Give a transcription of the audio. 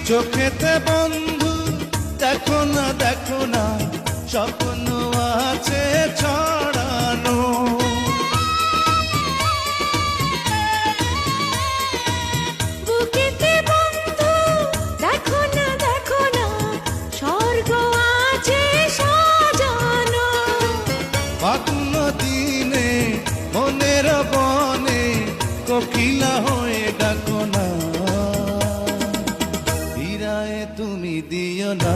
চোখেতে বন্ধু দেখো না স্বপ্ন আছে ছড়ানো। বুকেতে বন্ধু দেখো না স্বর্গ আছে সাজানো। ফাগুন দিনে মনের বনে কোকিলা হয়ে ডাকো না, ফিরায়ে তুমি দিও না।